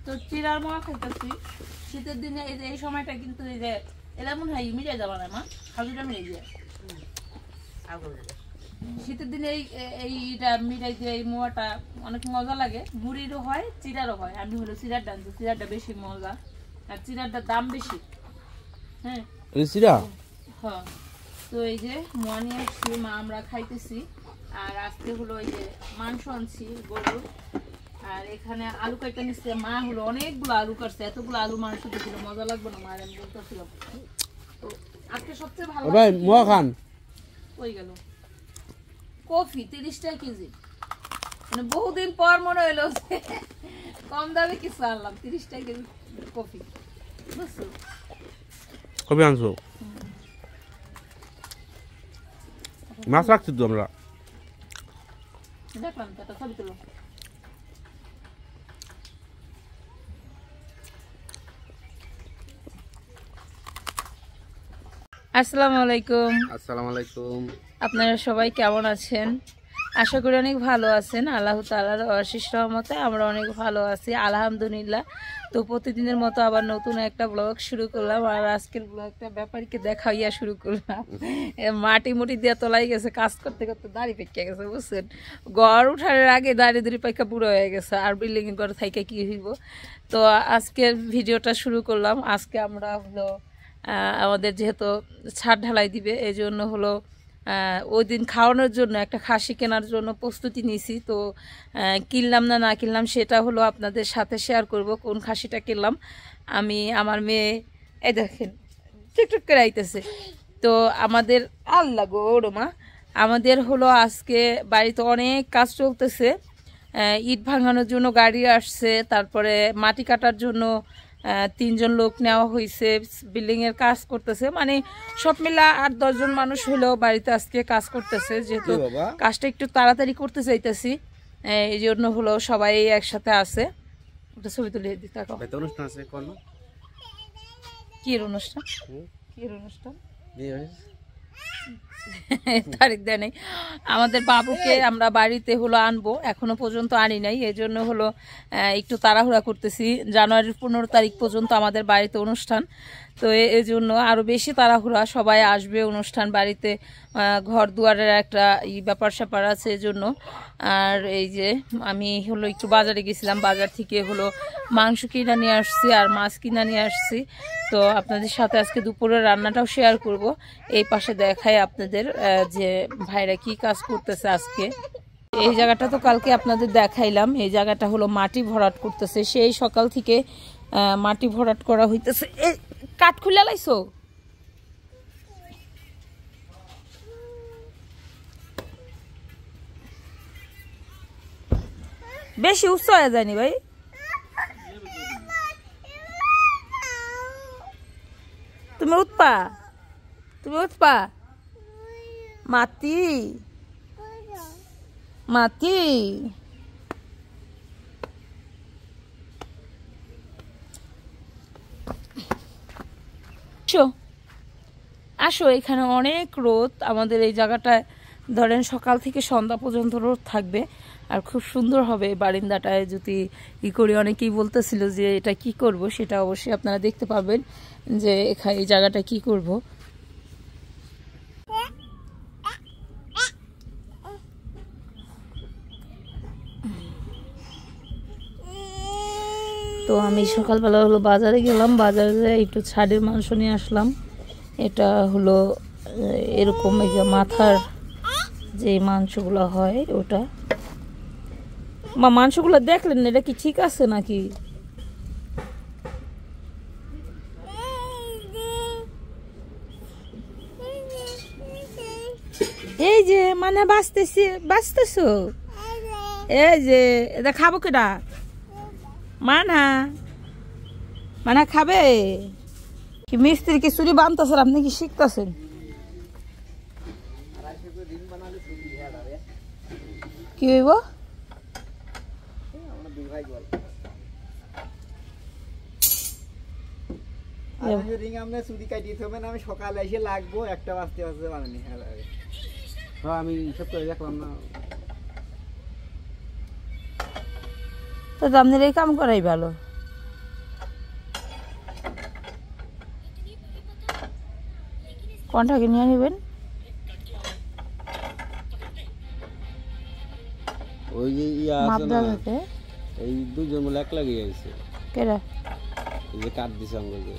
তো চিরার মোয়া খাইতেছি শীতের দিনে। এই যে এই সময়টা কিন্তু এই যে এলা মনে হয় মিলে যাবে না মা, খাজুটা মিলে যায় শীতের দিনে। এইটা মিলাই দিয়ে এই মোয়াটা অনেক মজা লাগে। মুড়িরও হয়, চিরারও হয়। আমি হলো চিরার ডানছি, চিরারটা বেশি মজা আর চিরারটার দাম বেশি। হ্যাঁ চিরা হ্যাঁ। তো এই যে মোয়া নিয়ে আসছি, মা আমরা খাইতেছি। আর আজকে হলো এই যে মাংস আনছি গরুর। আর এখানে আলু কাটা নিচ্ছে মা, হলো অনেকগুলো আলু কাটছে। এতগুলো আলু মাংস দিছিল, মজা লাগবে না মার, আমি বলতেছিলাম। তো আজকে সবচেয়ে ভালো ভাই মোয়া খান ওই গেল কফি 30 টাকা কেজি। মানে বহুদিন পর মনে হইলো কম দামে কিছু আনলাম, 30 টাকা কেজি কফি। বুঝছো কবে আনছো? মাছ রাখছি তো আমরা। দেখলাম তো একটা ছবি তুলো। আসসালামু আলাইকুম। আসসালামু আলাইকুম। আপনারা সবাই কেমন আছেন? আশা করি অনেক ভালো আছেন। আল্লাহ তাআলার অশেষ রহমতে আমরা অনেক ভালো আছি, আলহামদুলিল্লাহ। তো প্রতিদিনের মতো আবার নতুন একটা ব্লগ শুরু করলাম। আর আজকের ব্লগটা ব্যাপারীকে দেখাইয়া শুরু করলাম। মাটি মুটি দিয়ে তোলাই গেছে, কাজ করতে করতে দাড়ি পেকে গেছে, বুঝছেন। ঘর উঠার আগে দাড়ি পাইকা বুড়ো হয়ে গেছে, আর বিল্ডিং এর ঘর থাইকা কি হইব। তো আজকের ভিডিওটা শুরু করলাম। আজকে আমরা হলো আমাদের যেহেতু ছাদ ঢালাই দিবে, এই জন্য হলো ওই দিন খাওয়ানোর জন্য একটা খাসি কেনার জন্য প্রস্তুতি নিয়েছি। তো কিনলাম না কিনলাম সেটা হলো আপনাদের সাথে শেয়ার করব। কোন খাসিটা কিনলাম আমি, আমার মেয়ে এই দেখেন টিকটক করে আইতেছে। তো আমাদের আল্লাহ গো মা, আমাদের হলো আজকে বাড়িতে অনেক কাজ চলতেছে। ইট ভাঙানোর জন্য গাড়ি আসছে, তারপরে মাটি কাটার জন্য 3 জন লোক নেওয়া হয়েছে, বিল্ডিং এর কাজ করতেছে। মানে সব মিলা 8-10 জন মানুষ হলেও বাড়িতে আজকে কাজ করতেছে। যেহেতু কাজটা একটু তাড়াতাড়ি করতে চাইতেছি, এই জন্য হলো সবাই একসাথে আছে। ছবি তুলে দিতে অনুষ্ঠান আছে। কি অনুষ্ঠান? কি অনুষ্ঠান? তারিখ দেয় নাই। আমাদের বাবুকে আমরা বাড়িতে হলো আনবো, এখনো পর্যন্ত আনি নাই। এই জন্য হলো একটু তাড়াহুড়া করতেছি। জানুয়ারির 15 তারিখ পর্যন্ত আমাদের বাড়িতে অনুষ্ঠান। তো এই জন্য আরো বেশি তাড়াহুড়া, সবাই আসবে অনুষ্ঠান বাড়িতে, ঘর দুয়ারের একটা ব্যাপার স্যাপার আছে এজন্য। আর এই যে আমি হলো একটু বাজারে গেছিলাম, বাজার থেকে হলো মাংস কিনে নিয়ে আসছি আর মাছ কিনে নিয়ে আসছি। তো আপনাদের সাথে আজকে দুপুরের রান্নাটাও শেয়ার করব। এই পাশে দেখাই আপনাদের যে ভাইরা কি কাজ করতেছে আজকে। এই জায়গাটা তো কালকে আপনাদের দেখাইলাম, এই জায়গাটা হলো মাটি ভরাট করতেছে। সেই সকাল থেকে মাটি ভরাট করা হইতেছে। এই কাঠ খুলে লাইছো? বেশি উচ্চ হয়ে যায়নি ভাই? তুমি উঠপা, তুমি উঠপা। মাটি মাটি আসো, এখানে অনেক রোদ। আমাদের এই জায়গাটায় ধরেন সকাল থেকে সন্ধ্যা পর্যন্ত রোদ থাকবে, আর খুব সুন্দর হবে বারিন্দাটায় যদি করি। অনেকেই বলতেছিল যে এটা কি করব, সেটা অবশ্যই আপনারা দেখতে পাবেন যে এখানে এই জায়গাটা কি করব। তো আমি সকালবেলা হলো বাজারে গেলাম, বাজারে একটু ছাড়ের মাংস নিয়ে আসলাম। এটা হলো এরকম এই যে মাথার যে মাংসগুলো হয় ওটা। মা মাংসগুলো দেখলেন এটা কি ঠিক আছে নাকি? এই যে মানে বাঁচতেছো, এই যে এটা খাবো কেডা? মানা খাবে কি? মিস্ত্রি কি চুরি বানতেছেন? আপনি কি শিখতেছেন? কি হইব? আমি সকালে এসে লাগবো 1টা বাজতে বানানি। আমি হিসাব করে দেখলাম না। তো আপনার এই কাম করাই ভালো। কোনটাকে নিয়ে নেবেন? ওই যে ইয়া আছে মাপদা না, থাকে এই দুজন মিলে এক লাগিয়ে আইছে, কেরা? এই যে কাট দিছে আমাকে,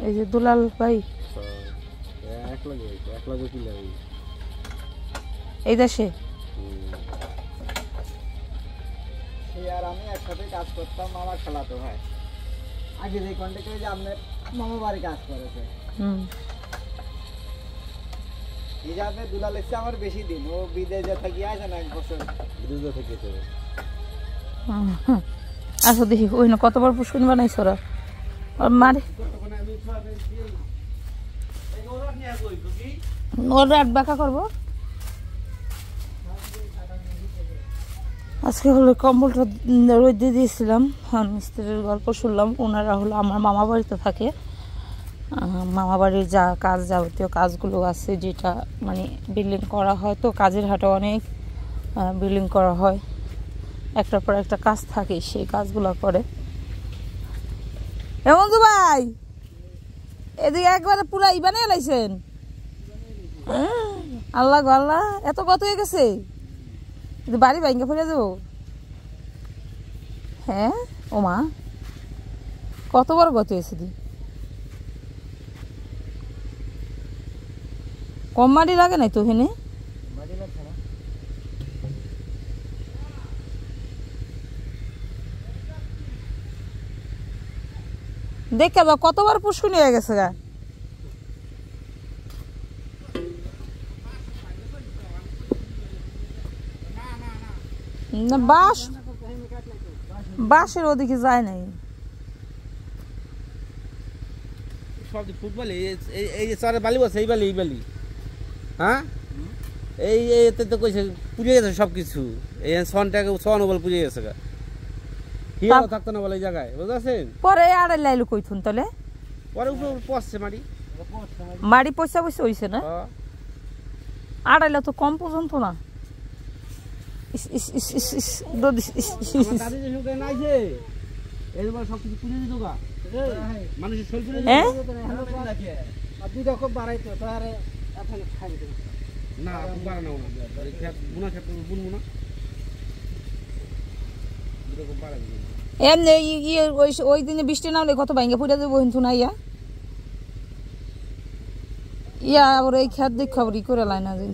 এই যে দুলাল ভাই এক লাগিয়ে আইছে, এক লাগে কি লাগে এই দেশে। আর আমি একসাথে কাজ করতাম, মামা খেলাতো ভাই আগে যে কন্ট্রাক্টরে যে আপনার মামা বাড়ি কাজ করেছে। এই যাতে দুলাল এসছে আমার বেশি দিন, ও বিদেশে থাকি আছে না, 1 বছর বিদেশে থেকেছে। আচ্ছা দেখি ওই না কত বড় পুষ্কুনি বানাইছ ওরা মারে ওর রাত বাঁকা করবো। আজকে হলো কম্বলটা রোদে দিয়েছিলাম, মিস্ত্রির গল্প শুনলাম। ওনারা হলো আমার মামা বাড়িতে থাকে, মামা বাড়ির যা কাজ যাবতীয় কাজগুলো আছে, যেটা মানে বিল্ডিং করা হয়, তো কাজের হাটে অনেক বিল্ডিং করা হয়, একটার পর একটা কাজ থাকে, সেই কাজগুলো করে। এমন তো ভাই এদিকে একবারে পুরা ইবানে এলাইছেন, আল্লাহ গো আল্লাহ, এত কত হয়ে গেছে, বাড়ি ভাঙ্গে ফিরে যাবো। হ্যাঁ ও মা, কত বড় গত হয়েছে দি, কম মাটি লাগে নাই তো ওখানে? দেখে বা কতবার পুষ্কুনি হয়ে গেছে গা। না বাসের ওদিকে যায় নাই। সব ফুটবল এই চারে বালি বসে, এই বালি হ্যাঁ, এই এতে তো কইছে পুড়ে গেছে সব কিছু, এই সনটাকে সন বল পুড়ে গেছে গা, হিয়াও থাকতো না বলে এই জায়গায়, বুঝাছেন? পরে আড়াই লাইলো কইথুন তাহলে, পরে উপরে পড়ছে মাড়ি পয়সা হইছে না, আড়াইলা তো কম পর্যন্ত না। ওই দিনে বৃষ্টি নামলে কত ভাঙ্গে ফুটে যাবো হিন্তু না ইয়া আবার এই খেত দেখ খবর ই করে লাই না দিন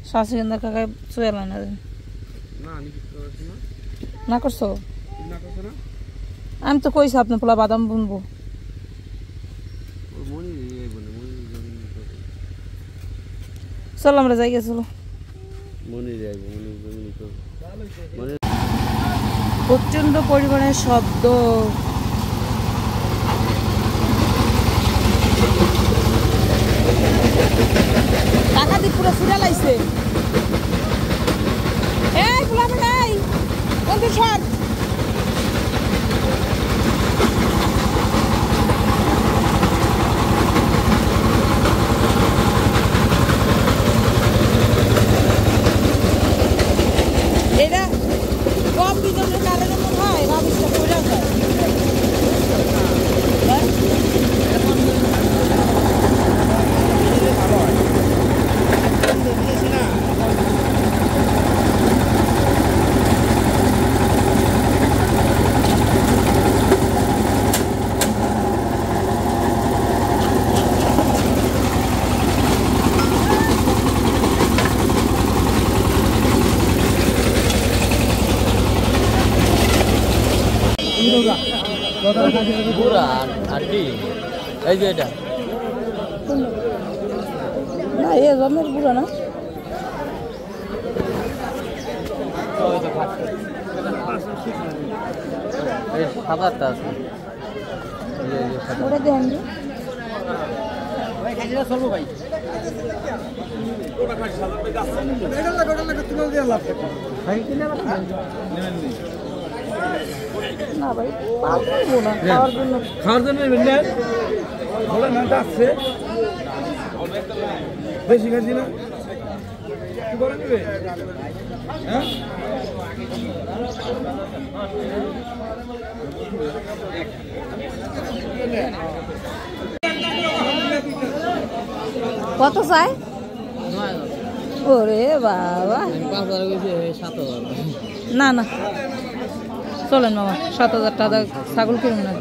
শাশি গেন্দার কাকায় চুয়ে লাই না দিন না করছো। আমি তো কইছি আপনার পোলা বাদাম বুনবো, চল আমরা যাই গেছিল। প্রচন্ড পরিমাণে শব্দ, টাকা দিয়ে পুরো ফুরা লাইছে। এই ফুলা নাই বন্ধু সব এটা কম বিদ্যুতের কারণে মনে হয় রাবিশটা পড়ে যায়। এই যে এটা না এ জমের বুড়া না, সাদাটা আছে ওটা দেন না ভাই, খাওয়ার জন্য আসছে বেশি খাচ্ছি না, কি করে নেবে? হ্যাঁ কত চাই? ওরে বাবা, না না চলেন মামা, 7,000 টাকা ছাগল কিনুন না।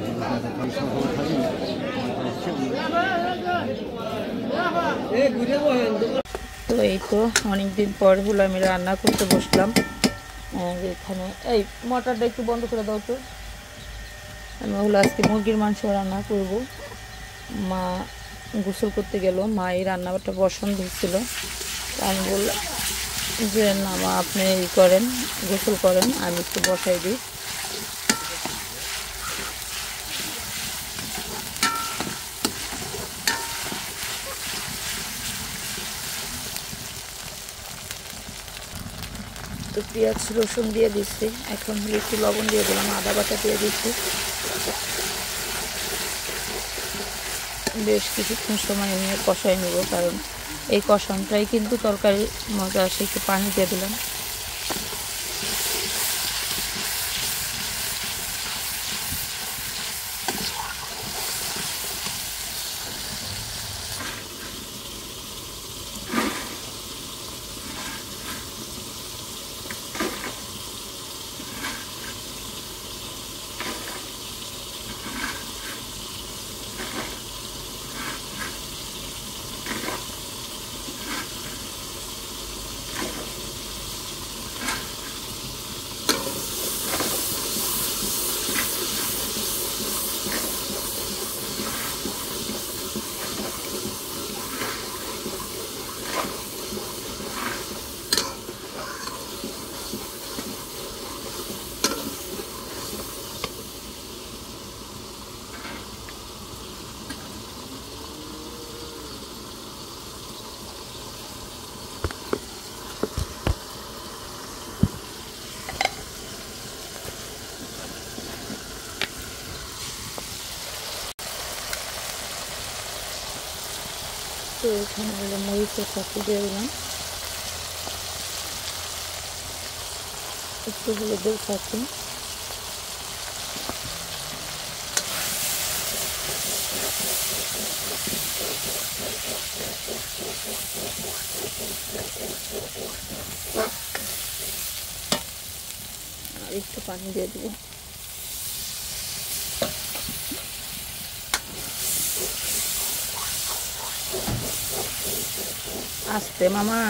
তো এই তো অনেকদিন পর হলো আমি রান্না করতে বসলাম। এখানে এই মোটরটা একটু বন্ধ করে দাও তো। আমি হলো আজকে মুরগির মাংস রান্না করব। মা গোসল করতে গেল, মা এই রান্নাটা পছন্দ হচ্ছিল। আমি বললাম যে না মা আপনি ই করেন, গোসল করেন, আমি একটু বসাই দিই। তো পেঁয়াজ রসুন দিয়ে দিচ্ছি, এখন একটু লবণ দিয়ে দিলাম, আদা বাটা দিয়ে দিচ্ছি। বেশ কিছুক্ষণ সময় নিয়ে কষাই নেব, কারণ এই কষানটাই কিন্তু তরকারি মজা আসে। একটু পানি দিয়ে দিলাম। তো এখানে হলো মরিচের চাকু দিয়ে দিলাম, একটু হলুদের চাকু, আর একটু পানি দিয়ে দেবো। আস্তে মামা,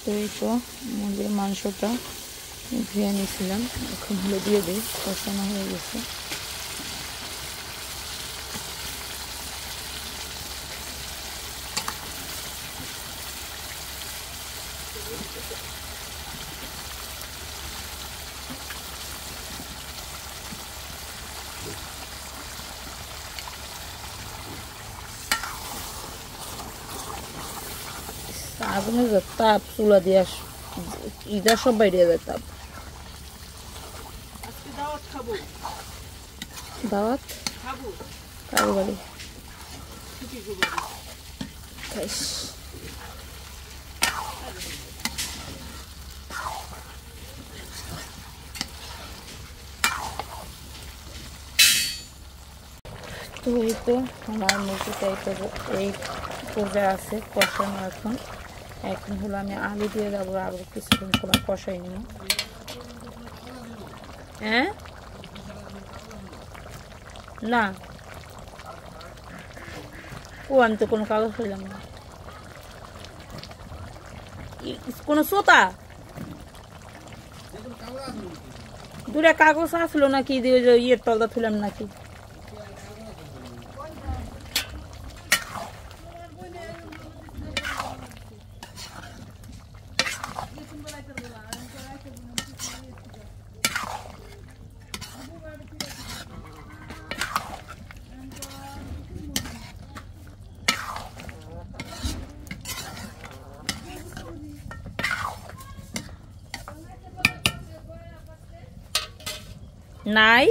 তো এই তো মুরগির মাংসটা ধুয়ে নিয়েছিলাম, এখন হলো দিয়ে দিই, কষানো হয়ে গেছে। আগুনের যে তাপ, চুলা দিয়ে ইটা সব বাইরে যায় তাপ। দাওয়াত কারো বাড়ি খাইস। তো এই তো আমার মুরগিটা এই পর্যায়ে আছে কষানো। এখন হলো আমি আলু দিয়ে যাবো, আরো কিছুক্ষণ সময় কষাই নিব। হ্যাঁ না ও আমি তো কোনো কাগজ পেলাম না, কোনো সোতা দুটা কাগজ আসলো নাকি, ইয়ের তলদা তুলাম নাকি। নাই